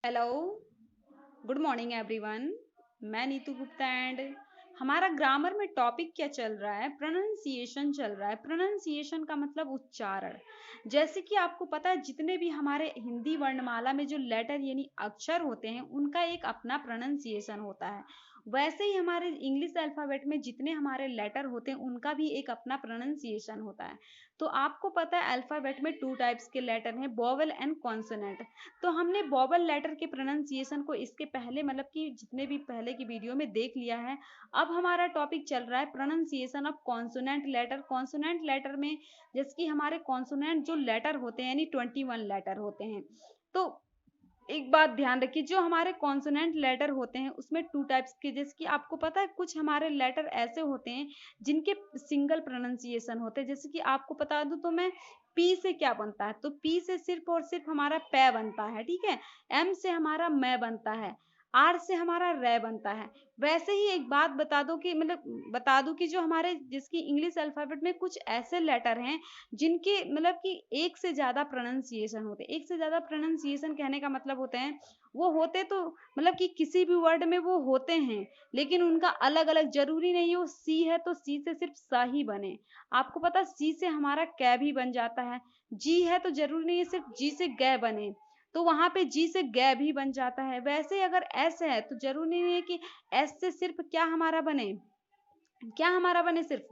Hello, good morning everyone. मैं Neetu Gupta and हमारा grammar में टॉपिक क्या चल रहा है? प्रोनाउंसिएशन चल रहा है। प्रोनाउंसिएशन का मतलब उच्चारण। जैसे कि आपको पता है जितने भी हमारे हिंदी वर्णमाला में जो लेटर यानी अक्षर होते हैं उनका एक अपना प्रोनाउंसिएशन होता है। वैसे ही हमारे इंग्लिश अल्फाबेट में जितने हमारे लेटर होते हैं उनका भी एक अपना प्रोनाउंसिएशन होता है। तो आपको पता है अल्फाबेट में 2 टाइप्स के लेटर हैं, वोवेल एंड कॉन्सोनेंट। तो हमने वोवेल लेटर के प्रोनाउंसिएशन को इसके पहले मतलब कि जितने भी पहले की वीडियो में देख लिया है। अब हमारा टॉपिक चल रहा है pronunciation of consonant letter. Consonant letter में जैसे कि हमारे कॉन्सोनेंट जो लेटर होते हैं यानी 21 लेटर होते हैं। तो एक बात ध्यान रखिए, जो हमारे कॉन्सोनेंट लेटर होते हैं उसमें 2 टाइप्स के, जैसे कि आपको पता है कुछ हमारे लेटर ऐसे होते हैं जिनके सिंगल प्रोनाउंसिएशन होते हैं। जैसे कि आपको बता दूं तो मैं पी से क्या बनता है, तो पी से सिर्फ और सिर्फ हमारा पै बनता है, ठीक है। एम से हमारा मैं बनता है। आर से हमारा रे बनता है। वैसे ही एक बात बता दो कि मतलब बता दूं कि जो हमारे जिसकी इंग्लिश अल्फाबेट में कुछ ऐसे लेटर हैं जिनके मतलब कि एक से ज्यादा प्रोनाउंसिएशन होते हैं। एक से ज्यादा प्रोनाउंसिएशन कहने का मतलब होते हैं वो होते तो मतलब कि किसी भी वर्ड में वो होते हैं, लेकिन उनका अलग अलग जरूरी नहीं है। वो सी है तो सी से सिर्फ सा ही बने। आपको पता सी से हमारा कै भी बन जाता है। जी है तो जरूरी नहीं है सिर्फ जी से गै बने, तो वहां पे जी से गै भी बन जाता है। वैसे ही अगर एस है तो जरूरी नहीं है कि एस से सिर्फ क्या हमारा बने, क्या हमारा बने, सिर्फ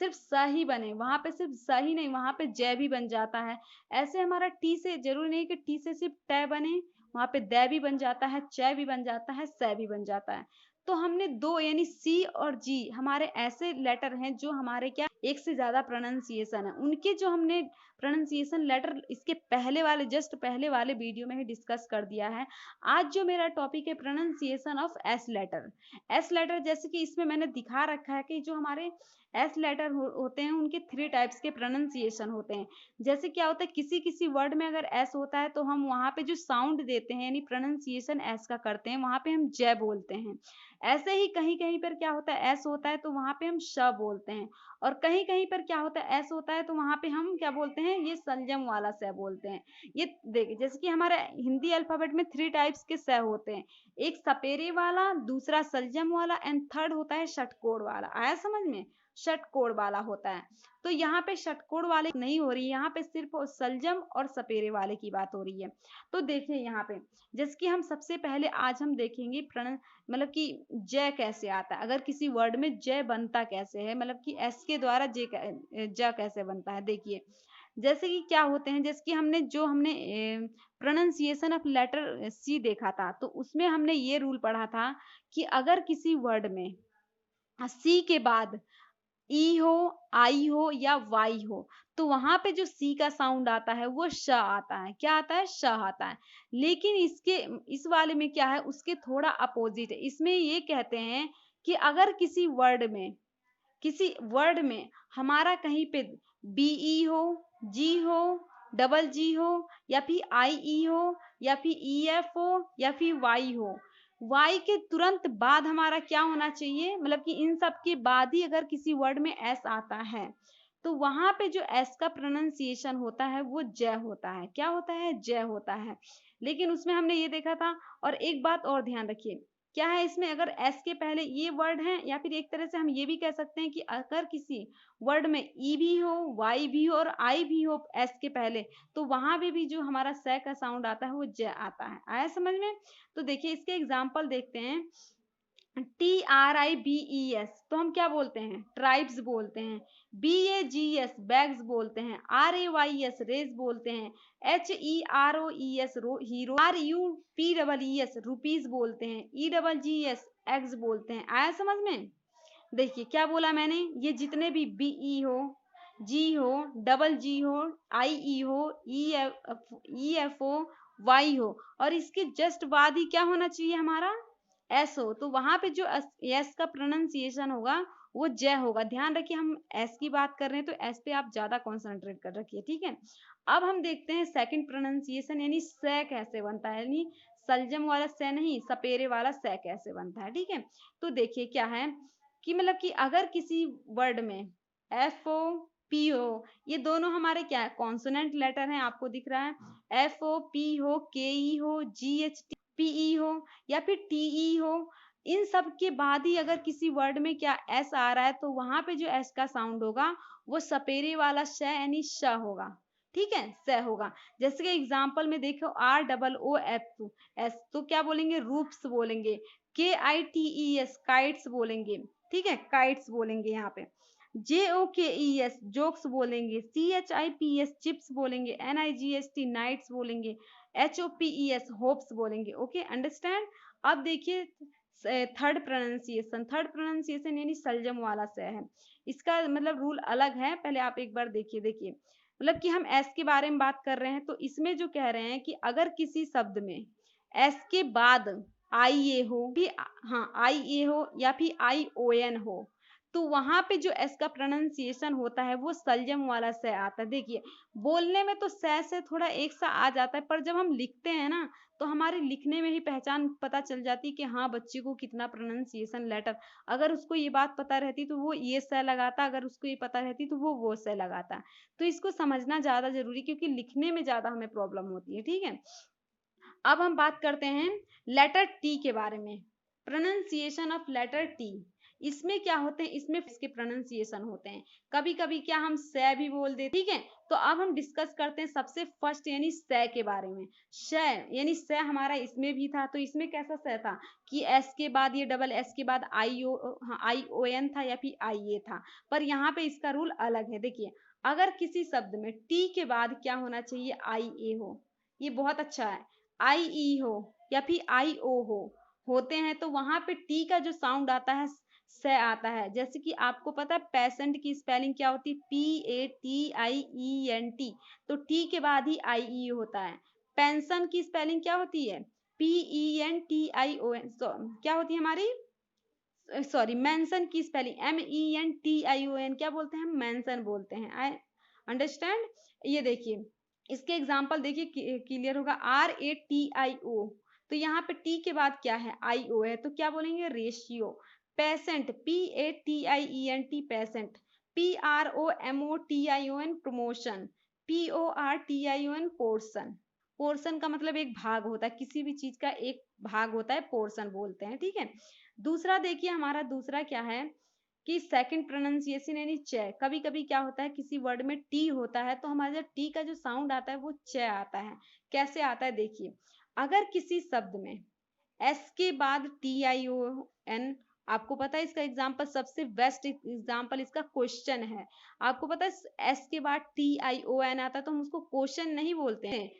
सिर्फ स ही बने। वहां पे सिर्फ स ही नहीं, वहां पे जय भी बन जाता है। ऐसे हमारा टी से जरूरी नहीं कि टी से सिर्फ तय बने, वहां पे दै भी बन जाता है, चय भी बन जाता है, स भी बन जाता है। तो हमने दो यानी सी और जी हमारे ऐसे लेटर हैं जो हमारे क्या एक से ज्यादा प्रोनाउंसिएशन है। उनके जो हमने प्रोनाउंसिएशन लेटर इसके पहले वाले जस्ट पहले वाले वीडियो में ही डिस्कस कर दिया है। आज जो मेरा टॉपिक है pronunciation of S letter. S letter जैसे कि इसमें मैंने दिखा रखा है कि जो हमारे एस लेटर होते हैं उनके 3 टाइप्स के प्रोनाउंसिएशन होते हैं। जैसे क्या होता है किसी किसी वर्ड में अगर एस होता है तो हम वहां पे जो साउंड देते हैं यानी प्रोनाउंसिएशन एस का करते हैं, वहां पे हम जय बोलते हैं। ऐसे ही कहीं कहीं पर क्या होता है एस होता है तो वहां पे हम श बोलते हैं। और कहीं कहीं पर क्या होता है एस होता है तो वहां पे हम क्या बोलते हैं, ये संजम वाला स बोलते हैं। ये देखिए जैसे कि हमारे हिंदी अल्फाबेट में 3 टाइप्स के स होते हैं। एक सपेरे वाला, दूसरा सलजम वाला एंड थर्ड होता है षटकोण वाला। आया समझ में? षटकोण वाला होता है। तो यहाँ पे षटकोण वाले नहीं हो रही है, यहाँ पे सिर्फ सलजम और सपेरे वाले की बात हो रही है। तो देखिए यहाँ पे जैसे कि हम सबसे पहले आज हम देखेंगे प्रण मतलब कि जय कैसे आता है, अगर किसी वर्ड में जय बनता कैसे है, मतलब कि एस के द्वारा ज कैसे बनता है। देखिए जैसे कि क्या होते हैं, जैसे कि हमने प्रोनाउंसिएशन ऑफ लेटर सी देखा था, तो उसमें हमने ये रूल पढ़ा था कि अगर किसी वर्ड में सी के बाद ई हो, आई हो या वाई हो, तो वहां पे जो सी का साउंड आता है वो श आता है। क्या आता है? श आता है। लेकिन इसके इस वाले में क्या है, उसके थोड़ा अपोजिट है। इसमें ये कहते हैं कि अगर किसी वर्ड में हमारा कहीं पे बीई हो, जी हो, डबल जी हो, या फिर आई ई हो, या फिर ई एफ हो, या फिर वाई हो, वाई के तुरंत बाद हमारा क्या होना चाहिए, मतलब कि इन सब के बाद ही अगर किसी वर्ड में एस आता है तो वहां पे जो एस का प्रोनाउंसिएशन होता है वो जय होता है। क्या होता है? जय होता है। लेकिन उसमें हमने ये देखा था। और एक बात और ध्यान रखिए, क्या है इसमें, अगर एस के पहले ये वर्ड है, या फिर एक तरह से हम ये भी कह सकते हैं कि अगर किसी वर्ड में ई भी हो, वाई भी हो और आई भी हो एस के पहले, तो वहां भी जो हमारा स का साउंड आता है वो ज आता है। आया समझ में? तो देखिए इसके एग्जाम्पल देखते हैं। TRIBES तो हम क्या बोलते हैं? ट्राइब्स बोलते हैं। BAGS बैग्स बोलते हैं। RAYS रेस बोलते हैं। HEROES hero. RUPEES रुपीज बोलते हैं। EGGS एग्स बोलते हैं। आया समझ में? देखिए क्या बोला मैंने, ये जितने भी BE हो, जी हो, डबल जी हो, IE हो, EF हो, वाई हो, और इसके जस्ट बाद ही क्या होना चाहिए हमारा? एस हो, तो वहां पे जो एस का प्रोनाउंसिएशन होगा वो जय होगा। ध्यान रखिए हम एस की बात कर रहे हैं तो एस पे आप ज्यादा कॉन्सेंट्रेट कर रखिए, ठीक है। अब हम देखते हैं सेकंड प्रोनाउंसिएशन यानी स कैसे बनता है, यानी सलजम वाला स नहीं, सपेरे वाला स कैसे बनता है, ठीक है। तो देखिए क्या है कि मतलब कि अगर किसी वर्ड में एफ ओ पी हो, ये दोनों हमारे क्या है? कॉन्सोनेंट लेटर हैं, आपको दिख रहा है। एफ ओ पी हो, के ई हो, जी एच टी पीई हो या फिर टीई हो, इन सब के बाद ही अगर किसी वर्ड में क्या एस आ रहा है तो वहां पे जो एस का साउंड होगा वो सपेरे वाला श यानी श होगा। ठीक है, स होगा। जैसे कि एग्जाम्पल में देखो ROOF एस, तो क्या बोलेंगे, रूप्स बोलेंगे। KITES काइट्स बोलेंगे। ठीक है, काइट्स बोलेंगे यहाँ पे। JOKES जोक्स बोलेंगे। CHIPS चिप्स बोलेंगे। NIGST नाइट्स बोलेंगे। HOPES होप्स बोलेंगे। Okay, understand. अब देखिए थर्ड प्रोनाउंसिएशन यानी सलजम वाला से है। इसका मतलब रूल अलग है, पहले आप एक बार देखिए मतलब कि हम एस के बारे में बात कर रहे हैं, तो इसमें जो कह रहे हैं कि अगर किसी शब्द में एस के बाद आई ए हो, भी हाँ आई ए हो या फिर ION हो, तो वहां पे जो एस का प्रोनाउंसिएशन होता है वो सलजम वाला से आता है। देखिए बोलने में तो से थोड़ा एक सा आ जाता है, पर जब हम लिखते हैं ना तो हमारे लिखने में ही पहचान पता चल जाती कि हाँ बच्चे को कितना प्रोनाउंसिएशन लेटर, अगर उसको ये बात पता रहती तो वो ये से लगाता, अगर उसको ये पता रहती तो वो से लगाता। तो इसको समझना ज्यादा जरूरी, क्योंकि लिखने में ज्यादा हमें प्रॉब्लम होती है। ठीक है, अब हम बात करते हैं लेटर टी के बारे में। प्रोनाउंसिएशन ऑफ लेटर टी, इसमें क्या होते हैं, इसमें इसके प्रोनाउंसिएशन होते हैं। कभी कभी क्या हम से भी बोल देते। ठीक है, तो अब हम डिस्कस करते हैं सबसे फर्स्ट यानी से के बारे में। से यानी से हमारा इसमें भी था, तो इसमें कैसा से था कि एस के बाद ये डबल एस के बाद ION था या फिर IA था, पर यहाँ पे इसका रूल अलग है। देखिए अगर किसी शब्द में टी के बाद क्या होना चाहिए, IA हो, ये बहुत अच्छा है। IE हो या फिर IO होते हैं, तो वहां पे टी का जो साउंड आता है से आता है। जैसे कि आपको पता है पेशेंट की स्पेलिंग क्या होती है, PATIENT, तो टी के बाद ही IE होता है। पेंशन की स्पेलिंग क्या होती है, PENTION, क्या होती है हमारी, सॉरी मेंशन की स्पेलिंग MENTION, क्या बोलते हैं, मेंशन बोलते हैं। I understand. ये देखिए इसके एग्जाम्पल देखिए क्लियर होगा। RATIO, तो यहाँ पे टी के बाद क्या है, IO है, तो क्या बोलेंगे, ratio. Patient PATIENT patient. PROMOTION promotion. PORTION portion. Portion का मतलब एक भाग होता है, किसी भी चीज का एक भाग होता है, पोर्शन बोलते हैं। ठीक है, दूसरा देखिए हमारा दूसरा क्या है कि सेकंड प्रोनाउंसिएशन यानी च। कभी कभी क्या होता है किसी वर्ड में टी होता है, तो हमारा जो टी का जो साउंड आता है वो च आता है। कैसे आता है, देखिए अगर किसी शब्द में एस के बाद TION, आपको पता है इसका एग्जाम्पल, सबसे बेस्ट एग्जाम्पल इसका क्वेश्चन है। आपको पता है एस के बाद TION आता है तो हम उसको क्वेश्चन नहीं बोलते हैं,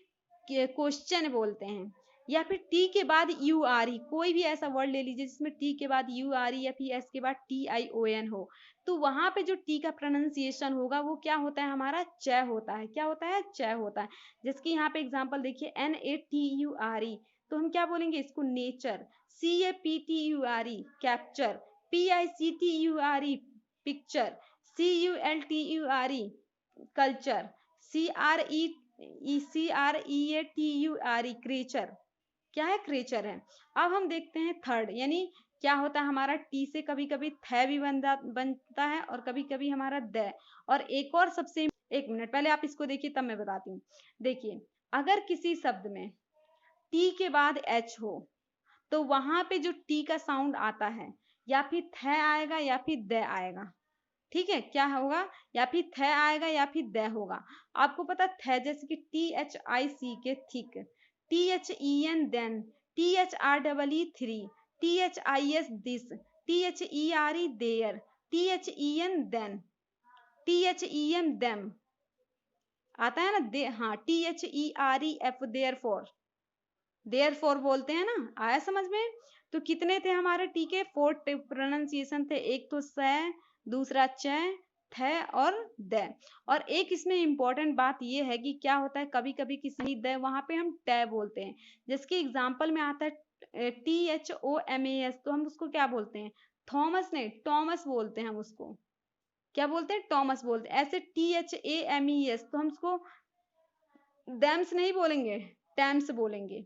क्वेश्चन बोलते हैं। या फिर टी के बाद URE, कोई भी ऐसा वर्ड ले लीजिए जिसमें टी के बाद URE या फिर एस के बाद TION हो, तो वहां पे जो टी का प्रोनाउंसिएशन होगा वो क्या होता है, हमारा च होता है। क्या होता है, च होता है। जिसकी यहाँ पे एग्जाम्पल देखिए NATURE, तो हम क्या बोलेंगे इसको, nature. CAPTURE capture. PICTURE picture. CULTURE culture. CREATURE creature. क्या है, क्रेचर है। अब हम देखते हैं थर्ड, यानी क्या होता है हमारा टी से कभी कभी थ भी बनता है और कभी कभी हमारा द। और एक और सबसे, एक मिनट पहले आप इसको देखिए तब मैं बताती हूँ। देखिए अगर किसी शब्द में टी के बाद एच हो, तो वहां पे जो टी का साउंड आता है या फिर थ आएगा या फिर द आएगा। ठीक है, क्या होगा, या फिर थ आएगा या फिर द होगा। आपको पता थ जैसे कि THIC के thick, THEN then, THREE three, THIS this, THERE there, THEN then, THEM them, आता है ना दे, हाँ THEREF देयर फॉर बोलते हैं ना, आया समझ में। तो कितने थे हमारे टी के, 4 प्रोनाउंसिएशन थे, एक तो स, दूसरा च, थ और द। और एक इसमें इंपॉर्टेंट बात ये है कि क्या होता है कभी कभी किसी द वहां पे हम ट बोलते हैं। जिसके एग्जाम्पल में आता है THOMAS, तो हम उसको क्या बोलते हैं, थॉमस नहीं टॉमस बोलते हैं हम उसको। क्या बोलते हैं, टॉमस बोलते हैं। ऐसे THAMES, तो हम उसको डैम्स नहीं बोलेंगे, टैम्स बोलेंगे।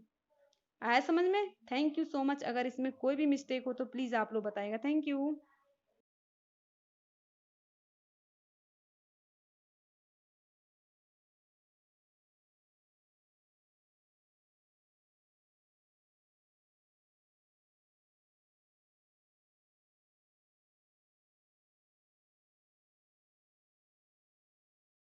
आया समझ में। Thank you so much. अगर इसमें कोई भी मिस्टेक हो तो प्लीज आप लोग बताएगा। Thank you.